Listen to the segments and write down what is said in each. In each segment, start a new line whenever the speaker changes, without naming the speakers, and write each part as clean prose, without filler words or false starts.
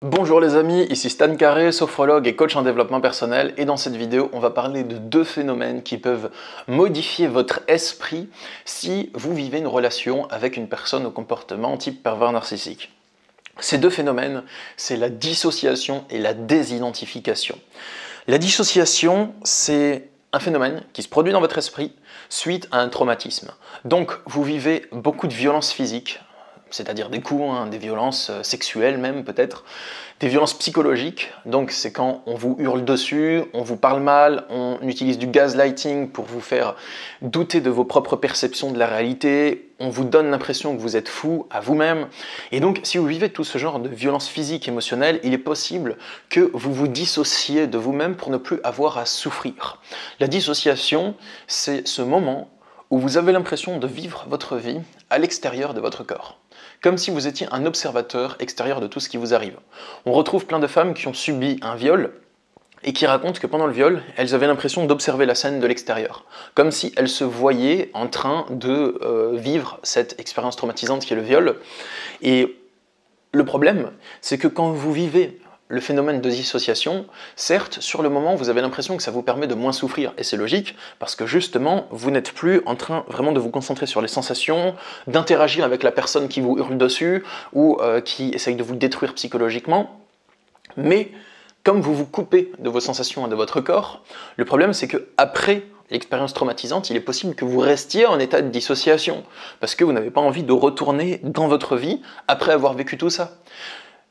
Bonjour les amis, ici Stan Carré, sophrologue et coach en développement personnel, et dans cette vidéo on va parler de deux phénomènes qui peuvent modifier votre esprit si vous vivez une relation avec une personne au comportement type pervers narcissique. Ces deux phénomènes, c'est la dissociation et la désidentification. La dissociation, c'est un phénomène qui se produit dans votre esprit suite à un traumatisme. Donc vous vivez beaucoup de violences physiques, c'est-à-dire des coups, des violences sexuelles même peut-être, des violences psychologiques, donc c'est quand on vous hurle dessus, on vous parle mal, on utilise du gaslighting pour vous faire douter de vos propres perceptions de la réalité, on vous donne l'impression que vous êtes fou à vous-même, et donc si vous vivez tout ce genre de violences physiques, émotionnelles, il est possible que vous vous dissociez de vous-même pour ne plus avoir à souffrir. La dissociation, c'est ce moment où vous avez l'impression de vivre votre vie à l'extérieur de votre corps, comme si vous étiez un observateur extérieur de tout ce qui vous arrive. On retrouve plein de femmes qui ont subi un viol et qui racontent que pendant le viol, elles avaient l'impression d'observer la scène de l'extérieur, comme si elles se voyaient en train de vivre cette expérience traumatisante qui est le viol. Et le problème, c'est que quand vous vivez le phénomène de dissociation, certes, sur le moment, vous avez l'impression que ça vous permet de moins souffrir, et c'est logique, parce que justement, vous n'êtes plus en train vraiment de vous concentrer sur les sensations, d'interagir avec la personne qui vous hurle dessus, ou qui essaye de vous détruire psychologiquement, mais comme vous vous coupez de vos sensations et de votre corps, le problème c'est que après l'expérience traumatisante, il est possible que vous restiez en état de dissociation, parce que vous n'avez pas envie de retourner dans votre vie après avoir vécu tout ça.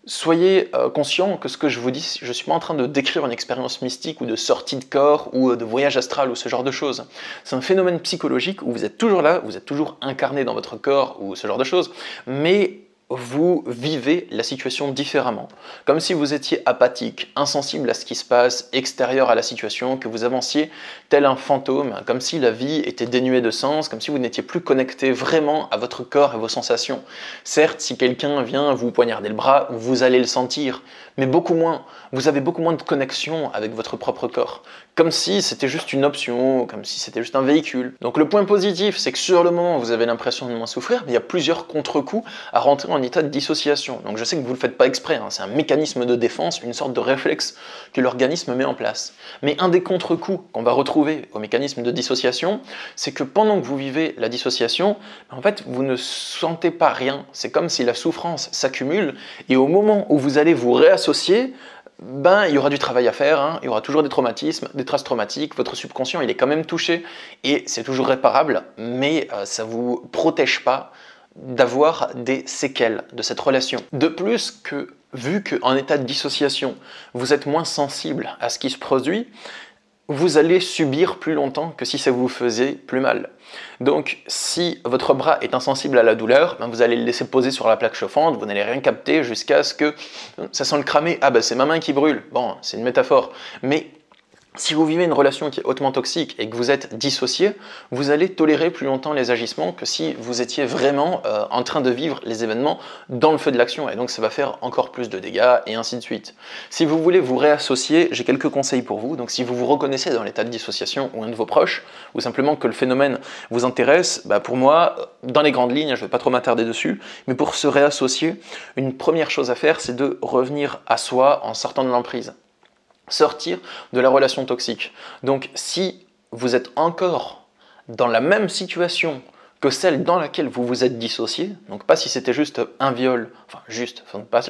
Soyez conscient que ce que je vous dis, je ne suis pas en train de décrire une expérience mystique ou de sortie de corps ou de voyage astral ou ce genre de choses. C'est un phénomène psychologique où vous êtes toujours là, vous êtes toujours incarné dans votre corps ou ce genre de choses, mais vous vivez la situation différemment. Comme si vous étiez apathique, insensible à ce qui se passe, extérieur à la situation, que vous avanciez tel un fantôme, comme si la vie était dénuée de sens, comme si vous n'étiez plus connecté vraiment à votre corps et vos sensations. Certes, si quelqu'un vient vous poignarder le bras, vous allez le sentir, mais beaucoup moins. Vous avez beaucoup moins de connexion avec votre propre corps. Comme si c'était juste une option, comme si c'était juste un véhicule. Donc le point positif, c'est que sur le moment, vous avez l'impression de moins souffrir, mais il y a plusieurs contre-coups à rentrer en état de dissociation. Donc je sais que vous ne le faites pas exprès, c'est un mécanisme de défense, une sorte de réflexe que l'organisme met en place. Mais un des contre-coups qu'on va retrouver au mécanisme de dissociation, c'est que pendant que vous vivez la dissociation, en fait, vous ne sentez pas rien. C'est comme si la souffrance s'accumule, et au moment où vous allez vous réassocier, il y aura du travail à faire, il y aura toujours des traumatismes, des traces traumatiques, votre subconscient il est quand même touché, et c'est toujours réparable, mais ça ne vous protège pas d'avoir des séquelles de cette relation. De plus, vu qu'en état de dissociation, vous êtes moins sensible à ce qui se produit, vous allez subir plus longtemps que si ça vous faisait plus mal. Donc, si votre bras est insensible à la douleur, vous allez le laisser poser sur la plaque chauffante, vous n'allez rien capter jusqu'à ce que ça sent le cramer. Ah c'est ma main qui brûle. Bon, c'est une métaphore. Mais si vous vivez une relation qui est hautement toxique et que vous êtes dissocié, vous allez tolérer plus longtemps les agissements que si vous étiez vraiment en train de vivre les événements dans le feu de l'action, et donc ça va faire encore plus de dégâts et ainsi de suite. Si vous voulez vous réassocier, j'ai quelques conseils pour vous. Donc si vous vous reconnaissez dans l'état de dissociation ou un de vos proches, ou simplement que le phénomène vous intéresse, pour moi, dans les grandes lignes, je ne vais pas trop m'attarder dessus, mais pour se réassocier, une première chose à faire, c'est de revenir à soi en sortant de l'emprise. Sortir de la relation toxique. Donc si vous êtes encore dans la même situation que celle dans laquelle vous vous êtes dissocié, donc pas si c'était juste un viol, enfin juste,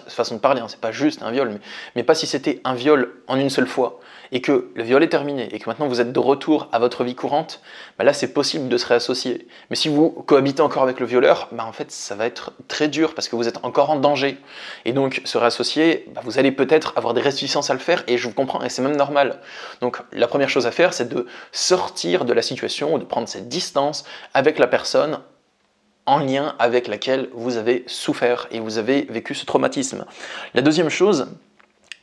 façon de parler, c'est pas juste un viol, mais pas si c'était un viol en une seule fois, et que le viol est terminé, et que maintenant vous êtes de retour à votre vie courante, là c'est possible de se réassocier. Mais si vous cohabitez encore avec le violeur, en fait ça va être très dur, parce que vous êtes encore en danger. Et donc se réassocier, vous allez peut-être avoir des réticences à le faire, et je vous comprends, et c'est même normal. Donc la première chose à faire, c'est de sortir de la situation, de prendre cette distance avec la personne en lien avec laquelle vous avez souffert et vous avez vécu ce traumatisme. La deuxième chose,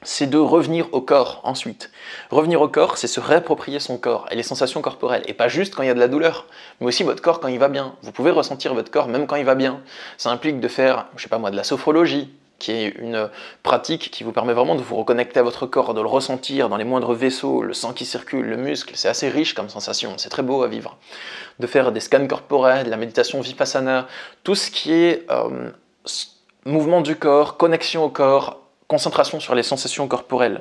c'est de revenir au corps ensuite. Revenir au corps, c'est se réapproprier son corps et les sensations corporelles. Et pas juste quand il y a de la douleur, mais aussi votre corps quand il va bien. Vous pouvez ressentir votre corps même quand il va bien. Ça implique de faire, de la sophrologie, qui est une pratique qui vous permet vraiment de vous reconnecter à votre corps, de le ressentir dans les moindres vaisseaux, le sang qui circule, le muscle, c'est assez riche comme sensation, c'est très beau à vivre. De faire des scans corporels, de la méditation vipassana, tout ce qui est mouvement du corps, connexion au corps, concentration sur les sensations corporelles.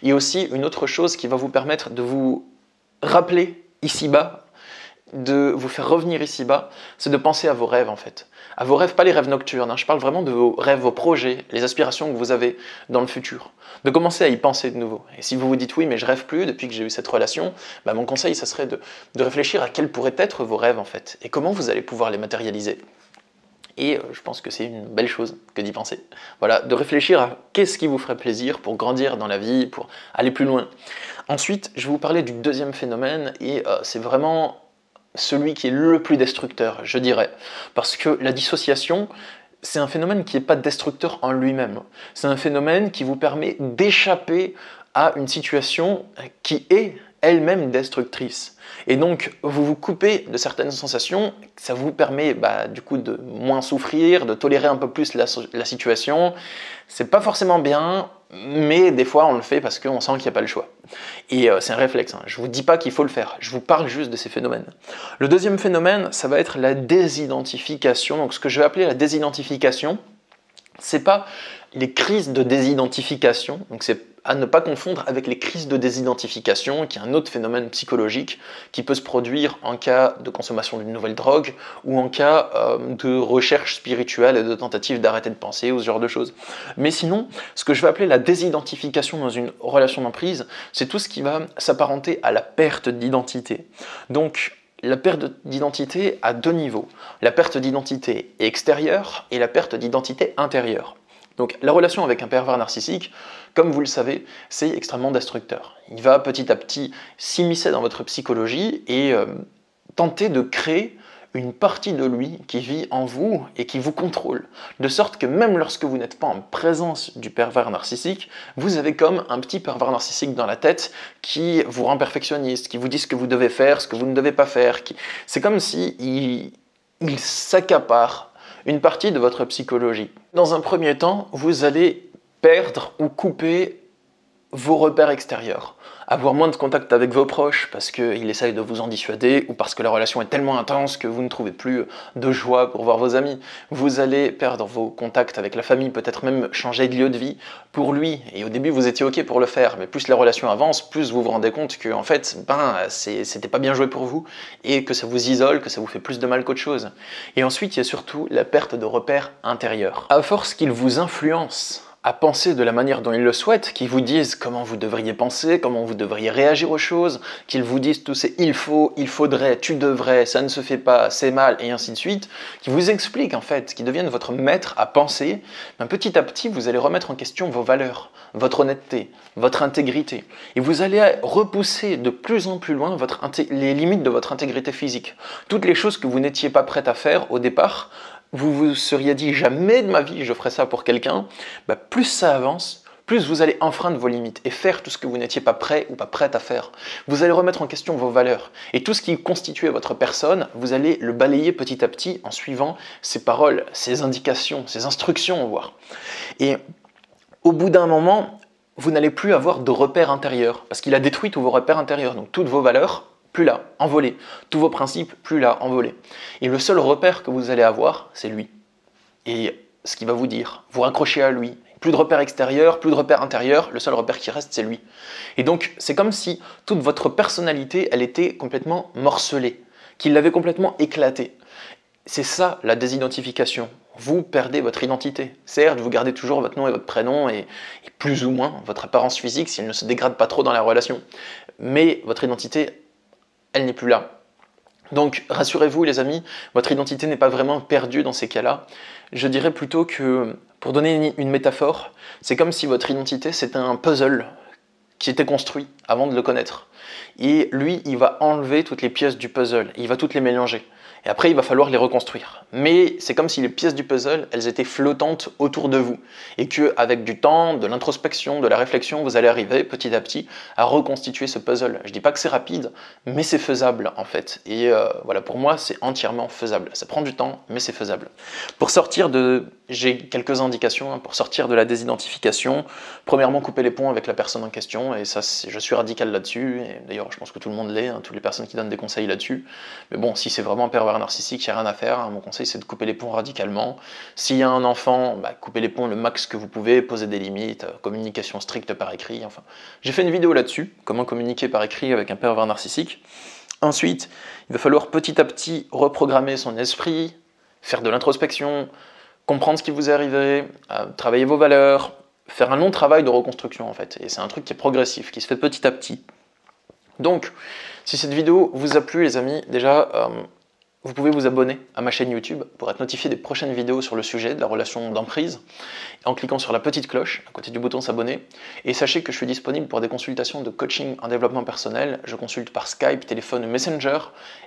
Et aussi une autre chose qui va vous permettre de vous rappeler ici-bas, de vous faire revenir ici-bas, c'est de penser à vos rêves en fait. À vos rêves, pas les rêves nocturnes, hein. Je parle vraiment de vos rêves, vos projets, les aspirations que vous avez dans le futur. De commencer à y penser de nouveau. Et si vous vous dites oui, mais je rêve plus depuis que j'ai eu cette relation, bah, mon conseil, ça serait de réfléchir à quels pourraient être vos rêves en fait, et comment vous allez pouvoir les matérialiser. Et je pense que c'est une belle chose que d'y penser. Voilà, de réfléchir à qu'est-ce qui vous ferait plaisir pour grandir dans la vie, pour aller plus loin. Ensuite, je vais vous parler du deuxième phénomène, et c'est vraiment celui qui est le plus destructeur, je dirais. Parce que la dissociation, c'est un phénomène qui n'est pas destructeur en lui-même. C'est un phénomène qui vous permet d'échapper à une situation qui est elle-même destructrice. Et donc, vous vous coupez de certaines sensations, ça vous permet du coup de moins souffrir, de tolérer un peu plus la situation. C'est pas forcément bien, mais des fois on le fait parce qu'on sent qu'il n'y a pas le choix. Et c'est un réflexe, hein. Je ne vous dis pas qu'il faut le faire, je vous parle juste de ces phénomènes. Le deuxième phénomène, ça va être la désidentification. Donc ce que je vais appeler la désidentification, c'est pas les crises de désidentification, donc c'est à ne pas confondre avec les crises de désidentification, qui est un autre phénomène psychologique qui peut se produire en cas de consommation d'une nouvelle drogue ou en cas de recherche spirituelle et de tentative d'arrêter de penser ou ce genre de choses. Mais sinon, ce que je vais appeler la désidentification dans une relation d'emprise, c'est tout ce qui va s'apparenter à la perte d'identité. Donc, la perte d'identité à deux niveaux. La perte d'identité extérieure et la perte d'identité intérieure. Donc la relation avec un pervers narcissique, comme vous le savez, c'est extrêmement destructeur. Il va petit à petit s'immiscer dans votre psychologie et tenter de créer une partie de lui qui vit en vous et qui vous contrôle. De sorte que même lorsque vous n'êtes pas en présence du pervers narcissique, vous avez comme un petit pervers narcissique dans la tête qui vous rend perfectionniste, qui vous dit ce que vous devez faire, ce que vous ne devez pas faire. C'est comme si il s'accapare une partie de votre psychologie. Dans un premier temps, vous allez perdre ou couper vos repères extérieurs. Avoir moins de contact avec vos proches parce qu'ils essayent de vous en dissuader ou parce que la relation est tellement intense que vous ne trouvez plus de joie pour voir vos amis. Vous allez perdre vos contacts avec la famille, peut-être même changer de lieu de vie pour lui. Et au début, vous étiez OK pour le faire, mais plus la relation avance, plus vous vous rendez compte que en fait, c'était pas bien joué pour vous et que ça vous isole, que ça vous fait plus de mal qu'autre chose. Et ensuite, il y a surtout la perte de repères intérieurs. À force qu'il vous influence à penser de la manière dont ils le souhaitent, qu'ils vous disent comment vous devriez penser, comment vous devriez réagir aux choses, qu'ils vous disent tous ces il faut, il faudrait, tu devrais, ça ne se fait pas, c'est mal, et ainsi de suite, qui vous expliquent en fait, qui deviennent votre maître à penser, petit à petit vous allez remettre en question vos valeurs, votre honnêteté, votre intégrité, et vous allez repousser de plus en plus loin les limites de votre intégrité physique. Toutes les choses que vous n'étiez pas prête à faire au départ, vous vous seriez dit jamais de ma vie je ferai ça pour quelqu'un, plus ça avance, plus vous allez enfreindre vos limites et faire tout ce que vous n'étiez pas prêt ou pas prête à faire. Vous allez remettre en question vos valeurs et tout ce qui constituait votre personne, vous allez le balayer petit à petit en suivant ses paroles, ses indications, ses instructions, voire. Et au bout d'un moment, vous n'allez plus avoir de repères intérieurs parce qu'il a détruit tous vos repères intérieurs, donc toutes vos valeurs, plus là, envolé. Tous vos principes, plus là, envolés. Et le seul repère que vous allez avoir, c'est lui. Et ce qu'il va vous dire, vous raccrochez à lui. Plus de repères extérieurs, plus de repères intérieurs, le seul repère qui reste, c'est lui. Et donc, c'est comme si toute votre personnalité, elle était complètement morcelée, qu'il l'avait complètement éclatée. C'est ça, la désidentification. Vous perdez votre identité. Certes, vous gardez toujours votre nom et votre prénom et plus ou moins votre apparence physique si elle ne se dégrade pas trop dans la relation. Mais votre identité, elle n'est plus là. Donc rassurez-vous les amis, votre identité n'est pas vraiment perdue dans ces cas-là. Je dirais plutôt que, pour donner une métaphore, c'est comme si votre identité c'était un puzzle qui était construit avant de le connaître. Et lui, il va enlever toutes les pièces du puzzle, il va toutes les mélanger. Et après, il va falloir les reconstruire. Mais c'est comme si les pièces du puzzle, elles étaient flottantes autour de vous. Et qu'avec du temps, de l'introspection, de la réflexion, vous allez arriver petit à petit à reconstituer ce puzzle. Je ne dis pas que c'est rapide, mais c'est faisable en fait. Et voilà, pour moi, c'est entièrement faisable. Ça prend du temps, mais c'est faisable. Pour sortir de j'ai quelques indications pour sortir de la désidentification. Premièrement, couper les ponts avec la personne en question, et ça, je suis radical là-dessus, et d'ailleurs je pense que tout le monde l'est, toutes les personnes qui donnent des conseils là-dessus. Mais bon, si c'est vraiment un pervers narcissique, il n'y a rien à faire, mon conseil c'est de couper les ponts radicalement. S'il y a un enfant, coupez les ponts le max que vous pouvez, posez des limites, communication stricte par écrit, enfin. J'ai fait une vidéo là-dessus, comment communiquer par écrit avec un pervers narcissique. Ensuite, il va falloir petit à petit reprogrammer son esprit, faire de l'introspection, comprendre ce qui vous est arrivé, travailler vos valeurs, faire un long travail de reconstruction en fait. Et c'est un truc qui est progressif, qui se fait petit à petit. Donc, si cette vidéo vous a plu les amis, déjà, vous pouvez vous abonner à ma chaîne YouTube pour être notifié des prochaines vidéos sur le sujet de la relation d'emprise en cliquant sur la petite cloche à côté du bouton s'abonner. Et sachez que je suis disponible pour des consultations de coaching en développement personnel. Je consulte par Skype, téléphone ou Messenger.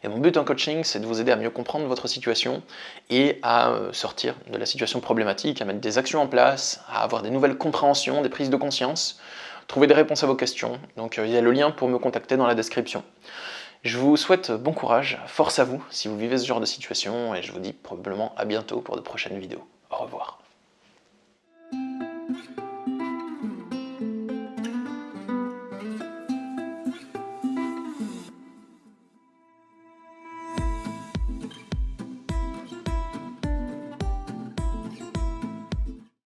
Et mon but en coaching, c'est de vous aider à mieux comprendre votre situation et à sortir de la situation problématique, à mettre des actions en place, à avoir des nouvelles compréhensions, des prises de conscience, trouver des réponses à vos questions. Donc il y a le lien pour me contacter dans la description. Je vous souhaite bon courage, force à vous si vous vivez ce genre de situation et je vous dis probablement à bientôt pour de prochaines vidéos. Au revoir.